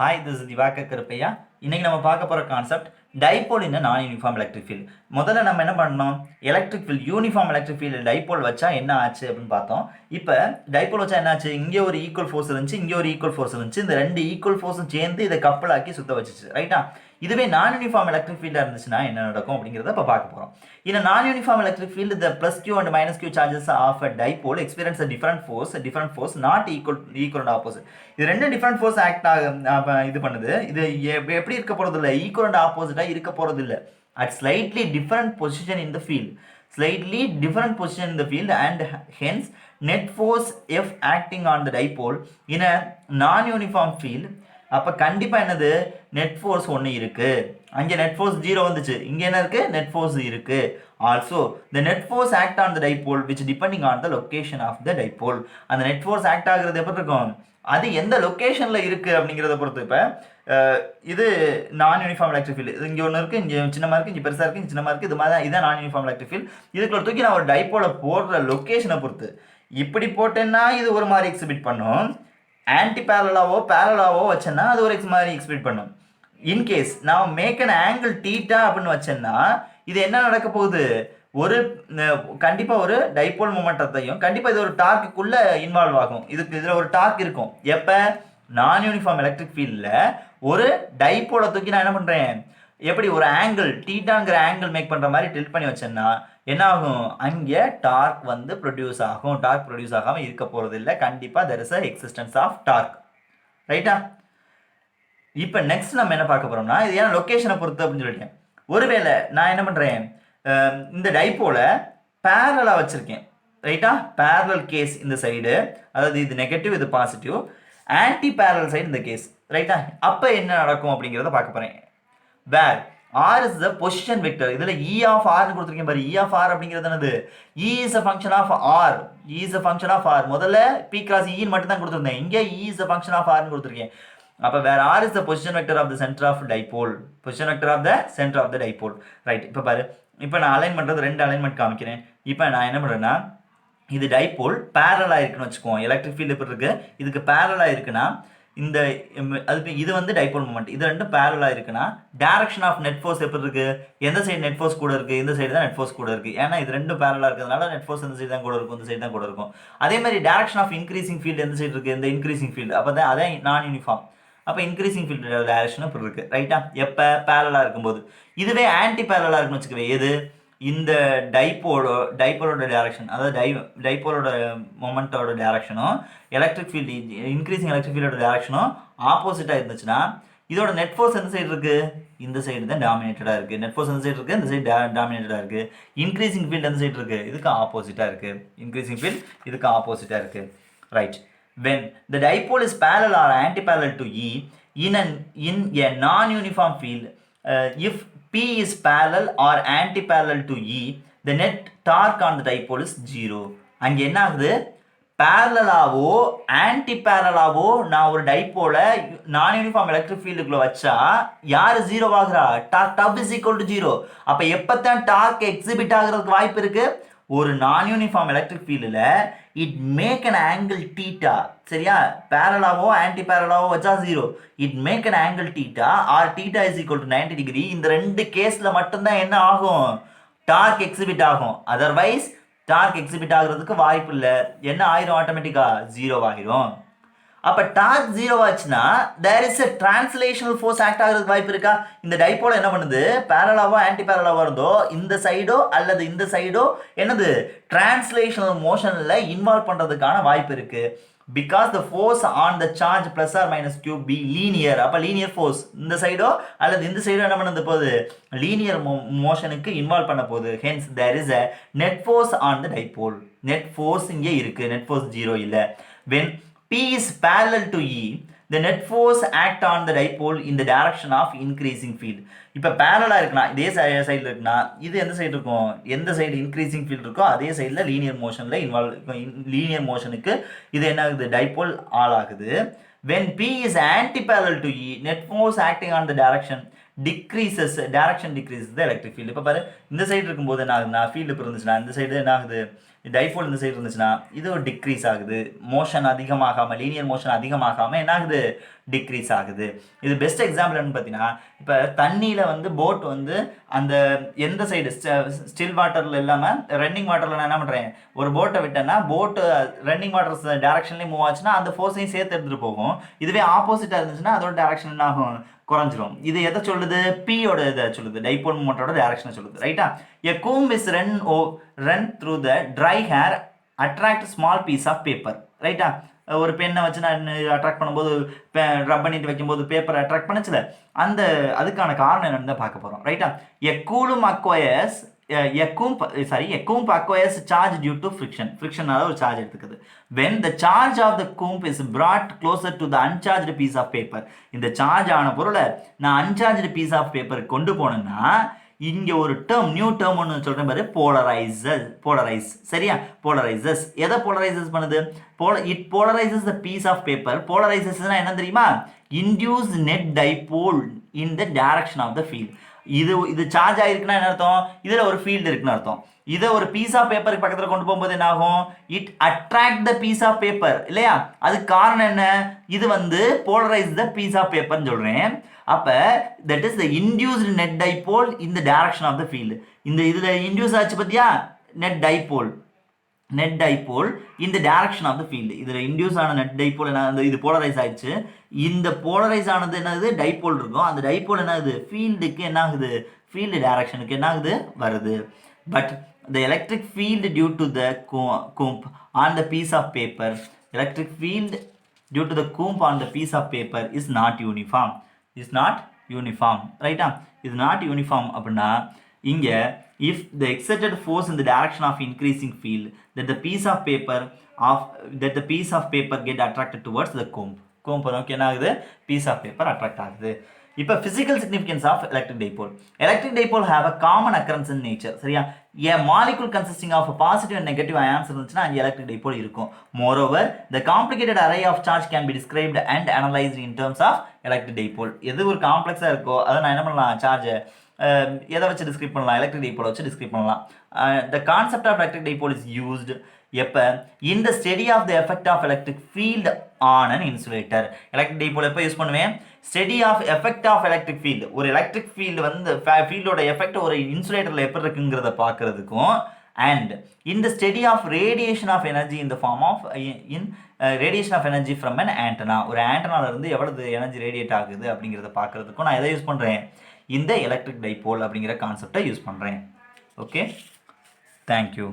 Hi, this is Diwakar Karuppiah. இன்னைக்கு நம்ம பார்க்க போற கான்செப்ட் டைபோல் இன் நான் யூனிஃபார்ம் எலக்ட்ரிக் ஃபீல்ட். முதல்ல நம்ம என்ன பண்ணோம், electric field uniform electric field dipole வச்சா என்ன ஆச்சு அப்படின்னு பார்த்தோம். இப்போ டைபோல் வச்சா என்ன ஆச்சு, இங்கே ஒரு ஈக்குவல் ஃபோர்ஸ் இருந்துச்சு, இங்கே ஒரு ஈக்குவல் ஃபோர்ஸ் இருந்துச்சு. இந்த ரெண்டு ஈக்குவல் ஃபோர்ஸும் சேர்ந்து இதை கப்பல் ஆக்கி சுத்த வச்சுச்சு, ரைட்டா? இதுவே நான் யூனிஃபார்ம் எலக்ட்ரிக் ஃபீல்டாக இருந்துச்சுன்னா என்ன நடக்கும் அப்படிங்கிறத இப்போ பார்க்க போகிறோம். In a non-uniform electric field, the plus q and minus q charges of a dipole experience a different force not equal and opposite. இது ரெண்டு டிஃபரண்ட் ஃபோர்ஸ் ஆக்ட் இது பண்ணுது. இது எப்படி இருக்க போறது இல்லை, ஈக்குவல் அண்ட் ஆப்போசிட்டா இருக்க போறது இல்லை. At slightly different position in the field, and hence net force F acting on the dipole in a non-uniform field. அப்போ கண்டிப்பாக என்னது, நெட் ஃபோர்ஸ் ஒன்று இருக்குது. அங்கே நெட் ஃபோர்ஸ் 0 வந்துச்சு, இங்கே என்ன இருக்குது, நெட் ஃபோர்ஸ் இருக்குது. Also the net force act on the dipole which depending on the location of the dipole. அந்த நெட் ஃபோர்ஸ் ஆக்ட் ஆகுறது எப்படி இருக்கும், அது எந்த லொக்கேஷனில் இருக்குது அப்படிங்கிறத பொறுத்து. இப்போ இது நான் யூனிஃபார்ம் எலக்ட்ரிக் ஃபீல்டு, இது இங்கே ஒன்று இருக்குது, இங்கே சின்னமாக இருக்குது, இங்கே பெருசாக இருக்குது, இங்கே சின்னமாக இருக்குது, இது மாதிரி தான் இதான் நான் யூனிஃபார்ம் எலக்ட்ரிக் ஃபீல்டு. இதுக்குள்ள தூக்கி நான் ஒரு டைபோலை போடுற லொக்கேஷனை பொறுத்து. இப்படி போட்டேன்னா இது ஒரு மாதிரி எக்ஸிபிட் பண்ணும், ஆன்டி பேரலாவோ பேரலாவோ வச்சேன்னா அது ஒரு மாதிரி எக்ஸ்பிளைட் பண்ணும். இன்கேஸ் நான் மேக் அன் ஆங்கிள் தீட்டா அப்படின்னு வச்சேன்னா இது என்ன நடக்க போகுது, ஒரு கண்டிப்பாக ஒரு டைபோல் மொமெண்டத்தையும் கண்டிப்பாக இது ஒரு டார்க்குள்ள இன்வால்வ் ஆகும். இதில் ஒரு டார்க் இருக்கும். எப்போ நான் யூனிஃபார்ம் எலக்ட்ரிக் ஃபீல்டில் ஒரு டைபோலை தூக்கி நான் என்ன பண்ணுறேன், எப்படி ஒரு ஆங்கிள் தீட்டாங்கிற ஆங்கிள் மேக் பண்ணுற மாதிரி டில்ட் பண்ணி வச்சேன்னா என்ன ஆகும், அங்கே டார்க் வந்து ப்ரொடியூஸ் ஆகும். டார்க் ப்ரொடியூஸ் ஆகாமல் இருக்க போகிறது இல்லை, கண்டிப்பாக there is a existence of torque, ரைட்டா? இப்போ நெக்ஸ்ட் நம்ம என்ன பார்க்க போகிறோம்னா, இது ஏன்னா லொக்கேஷனை பொறுத்து அப்படின்னு சொல்லிட்டேன். ஒருவேளை நான் என்ன பண்ணுறேன், இந்த டைபோலை பேரலாக வச்சுருக்கேன், ரைட்டா? பேரலல் கேஸ் இந்த சைடு, அதாவது இது நெகட்டிவ் இது பாசிட்டிவ், ஆன்டி பேரலல் சைடு இந்த கேஸ், ரைட்டா? அப்போ என்ன நடக்கும் அப்படிங்கிறத பார்க்க போகிறேன். வேர் R is the position vector. இதில் E of R கொடுத்துருக்கேன் பாரு. E of R அப்படிங்கிறது என்னது, E is a function of R. E is a function of R. முதல்ல P cross E மட்டும் தான் கொடுத்துருந்தேன், இங்கே E is a function of R கொடுத்துருக்கேன். அப்போ வேர் R is the position vector of the center of dipole. Position vector of the center of the dipole. Right. இப்போ பாரு, இப்போ நான் அலைன் பண்ணுறது ரெண்டு அலைன்மெண்ட் காமிக்கிறேன். இப்போ நான் என்ன பண்ணுறேன்னா, இது டைபோல் பேரலாக இருக்குன்னு வச்சுக்குவோம். எலக்ட்ரிக் ஃபீல்டு எப்படி இருக்குது, இதுக்கு பேரலாக இருக்குன்னா இந்த அதுக்கு இது வந்து டைபோல் மொமெண்ட், இது ரெண்டும் பேரலாக இருக்குன்னா டைரக்ஷன் ஆஃப் நெட் ஃபோர்ஸ் எப்படி இருக்கு, எந்த சைடு நெட் ஃபோர்ஸ் கூட இருக்குது, இந்த சைடு தான் நெட் ஃபோர்ஸ் கூட இருக்குது. ஏன்னா இது ரெண்டும் பேரலாக இருக்கிறதுனால நெட் ஃபோர்ஸ் இந்த சைடு தான் கூட இருக்கும், இந்த சைடு தான் கூட இருக்கும். அதே மாதிரி டைரக்ஷன் ஆஃப் இன்க்ரீசிங் ஃபீல்டு எந்த சைடு இருக்குது, இந்த இன்க்ரீசிங் ஃபீல்டு. அப்போ தான் அதே நான் யூனிஃபார்ம். அப்போ இன்க்ரீசிங் ஃபீல்டு டைரக்ஷன் இப்படி இருக்குது, ரைட்டா? எப்போ பேரலாக இருக்கும்போது. இதுவே ஆன்டி பேரலாக இருக்குன்னு வச்சுக்கவே, எது இந்த டைபோலோட டைரக்ஷன், அதாவது டைபோலோட மொமெண்டோட டைரக்ஷனும் எலக்ட்ரிக் ஃபீல்டு இன்க்ரீசிங் எலக்ட்ரிக் ஃபீல்டோட டைரக்ஷனும் ஆப்போசிட்டாக இருந்துச்சுன்னா இதோட நெட் ஃபோர்ஸ் எந்த சைடு இருக்குது, இந்த சைடு தான் டாமினேட்டடாக இருக்குது. நெட் ஃபோர்ஸ் எந்த சைடு இருக்குது, இந்த சைடு டாமினேட்டடாக இருக்குது. இன்க்ரீசிங் ஃபீல்டு எந்த சைடு இருக்குது, இதுக்கு ஆப்போசிட்டாக இருக்குது. இன்க்ரீசிங் ஃபீல்டு இதுக்கு ஆப்போசிட்டாக இருக்குது, right? when the dipole is parallel or anti-parallel to E in a non-uniform field, if P is parallel or anti-parallel to E, the net torque on the dipole is 0. அங்கே என்ன ஆகுது, பேரலாவோ anti பேரலாவோ நான் ஒரு டைபோலை நான் uniform electric ஃபீல்டுக்குள்ள வச்சா யார் 0 ஆகுறா, dark is equal to 0. அப்போ எப்போத்தான் dark exhibit ஆகிறதுக்கு வாய்ப்பு இருக்கு, ஒரு நான் யூனிஃபார்ம் எலக்ட்ரிக் ஃபீல்டில் it make an angle theta, சரியா? பேரலாவோ ஆன்டி பேரலாவோ வச்சா 0. It make an angle theta or theta is equal to 90 degree. இந்த ரெண்டு கேஸில் மட்டும்தான் என்ன ஆகும், டார்க் எக்ஸிபிட் ஆகும். அதர்வைஸ் டார்க் எக்ஸிபிட் ஆகுறதுக்கு வாய்ப்பு இல்லை. என்ன ஆயிரும், ஆட்டோமேட்டிக்காக 0 ஆகிரும். அப்போ டார்க் 0 ஆச்சுன்னா there is a translational force act ஆகிறதுக்கு வாய்ப்பு இருக்கா? இந்த டைபோல் என்ன பண்ணுது, பேரலாவோ ஆன்டி பேரலாவோ இருந்தோ இந்த சைடோ அல்லது இந்த சைடோ என்னது டிரான்ஸ்லேஷனல் மோஷனில் இன்வால்வ் பண்ணுறதுக்கான வாய்ப்பு இருக்குது. Because the force on the charge plus or minus q be linear. அப்போ லீனியர் ஃபோர்ஸ் இந்த சைடோ அல்லது இந்த சைடோ என்ன பண்ணது போகுது, லீனியர் மோஷனுக்கு இன்வால்வ் பண்ண போகுது. Hence there is a net force on the dipole. Net force இங்கே இருக்குது, நெட் ஃபோர்ஸ் 0 இல்லை. வென் P is parallel to E, the net force act on the dipole in the direction of increasing field. இப்போ பேரலாக இருக்குன்னா இதே சைடில் இருக்குன்னா இது எந்த சைடு இருக்கும், எந்த சைடு இன்க்ரீசிங் ஃபீல்டு இருக்கோ அதே சைடில் லீனியர் மோஷனில் லீனியர் மோஷனுக்கு இது என்ன ஆகுது, டைபோல் ஆல் ஆகுது. when P is anti-parallel to E, net force acting on the direction decreases, direction decreases the electric field. இப்போ பாரு இந்த சைடு இருக்கும்போது என்ன ஆகுதுன்னா ஃபீல்டு இப்போ இருந்துச்சுன்னா இந்த சைடு என்ன ஆகுது, டைபோல் இந்த சைடு இருந்துச்சுன்னா இது ஒரு டிக்ரீஸ் ஆகுது, மோஷன் அதிகமாகாமல், லீனியர் மோஷன் அதிகமாகாமல் என்ன ஆகுது, டிக்ரீஸ் ஆகுது. இது பெஸ்ட் எக்ஸாம்பிள் என்னன்னு பார்த்தீங்கன்னா, இப்போ தண்ணியில் வந்து போட் வந்து அந்த எந்த சைடு ஸ்டில் வாட்டரில் இல்லாமல் ரன்னிங் வாட்டரில் நான் என்ன பண்ணுறேன், ஒரு போட்டை விட்டேன்னா போட்டு ரன்னிங் வாட்டர் டேரக்ஷன்லேயும் மூவ் ஆச்சுன்னா அந்த ஃபோர்ஸையும் சேர்த்து எடுத்துகிட்டு போகும். இதுவே ஆப்போசிட்டாக இருந்துச்சுன்னா அதோட டேரக்ஷன் என்ன ஆகும், குறைஞ்சிரும். இது எதை சொல்லுது, பியோட இதை சொல்லுது, டைபோல் மோட்டரோட டைரக்ஷனை சொல்லுது. ரைட்டா? A comb is run through the dry hair, attract small piece of paper. ரைட்டா? ஒரு பெண்ணை வச்சு நான் அட்ராக்ட் பண்ணும்போது ரப் பண்ணிட்டு வைக்கும்போது பேப்பரை அட்ராக்ட் பண்ணுச்சுல, அந்த அதுக்கான காரணம் என்னன்னு தான் பார்க்க போகிறோம். ரைட்டா? A comb acquires charge due to friction. Frictionனால ஒரு சார்ஜ் எடுத்துக்குது. When the charge of the comb is brought closer to the uncharged piece of paper, இந்த சார்ஜ் ஆன பொருளை நான் uncharged piece of paper கொண்டு போனேன்னா இங்கே ஒரு டேர்ம், நியூ டேர்ம் ஒன்று சொல்கிறேன் பாரு, போலரைஸ். சரியா? போலரைசஸ். எதை போலரைசஸ் பண்ணுது? It polarises the piece of paper. போலரைசஸ்னா என்ன தெரியுமா? Induce net dipole in the direction of the field. இது சார்ஜ் ஆகிருக்குன்னா என்ன அர்த்தம், இதில் ஒரு ஃபீல்டு இருக்குன்னு அர்த்தம். இதை ஒரு பீஸ் ஆஃப் பேப்பருக்கு பக்கத்தில் கொண்டு போகும்போது என்ன ஆகும், it attract the piece of paper இல்லையா? அதுக்கு காரணம் என்ன, இது வந்து போலரைஸ் த பீஸ் ஆஃப் பேப்பர்னு சொல்கிறேன். அப்போ that is the induced net dipole in the direction of the field. இந்த இதில் இன்டியூஸ் ஆச்சு பார்த்தியா, net dipole in the direction of the field. இதில் இன்டியூஸ் ஆன நெட் டைபோல் என்ன, இது போலரைஸ் ஆயிடுச்சு. இந்த போலரைஸ் ஆனது என்னது, டைபோல் இருக்கும். அந்த டைபோல் என்ன ஆகுது, ஃபீல்டுக்கு என்ன ஆகுது, ஃபீல்டு டைரக்ஷனுக்கு என்ன ஆகுது, வருது. But the electric field due to the comb on the piece of paper, electric field due to the comb on the piece of paper is not uniform. Right? Is not uniform அப்படின்னா இங்கே if the exerted force in the direction of increasing field, that the piece of paper get attracted towards the comb நோக்கி என்ன ஆகுது, piece of paper attract ஆகுது. இப்போ physical significance of electric dipole have a common occurrence in nature. சரியா? a molecule consisting of a positive and negative ions இருந்துச்சுன்னா அங்கே electric dipole இருக்கும். Moreover, the complicated array of charge can be described and analyzed in terms of electric dipole. எது ஒரு காம்ப்ளெக்ஸாக இருக்கோ அதை நான் என்ன பண்ணலாம், சார்ஜை எதை வச்சு டிஸ்கிரைப் பண்ணலாம், எலக்ட்ரிக் டைபோலை வச்சு டிஸ்கிரைப் பண்ணலாம். The concept of electric dipole is used எப்போ, in the study of the effect of electric field on an insulator. Electric dipole எப்போ யூஸ் பண்ணுவேன், study of effect of electric field, ஒரு electric field வந்து ஃபீல்டோட effect ஒரு இன்சுலேட்டரில் எப்படி இருக்குங்கிறத பார்க்கறதுக்கும், and in the study of radiation of energy in the form of radiation of energy from an antenna, ஒரு ஆண்டனாவிலிருந்து எவ்வளவு எனர்ஜி ரேடியேட் ஆகுது அப்படிங்கிறத பார்க்கறதுக்கும் நான் எதை யூஸ் பண்ணுறேன், இந்த எலக்ட்ரிக் டைபோல் அப்படிங்கிற கான்செப்டை யூஸ் பண்ணுறேன். Okay, thank you.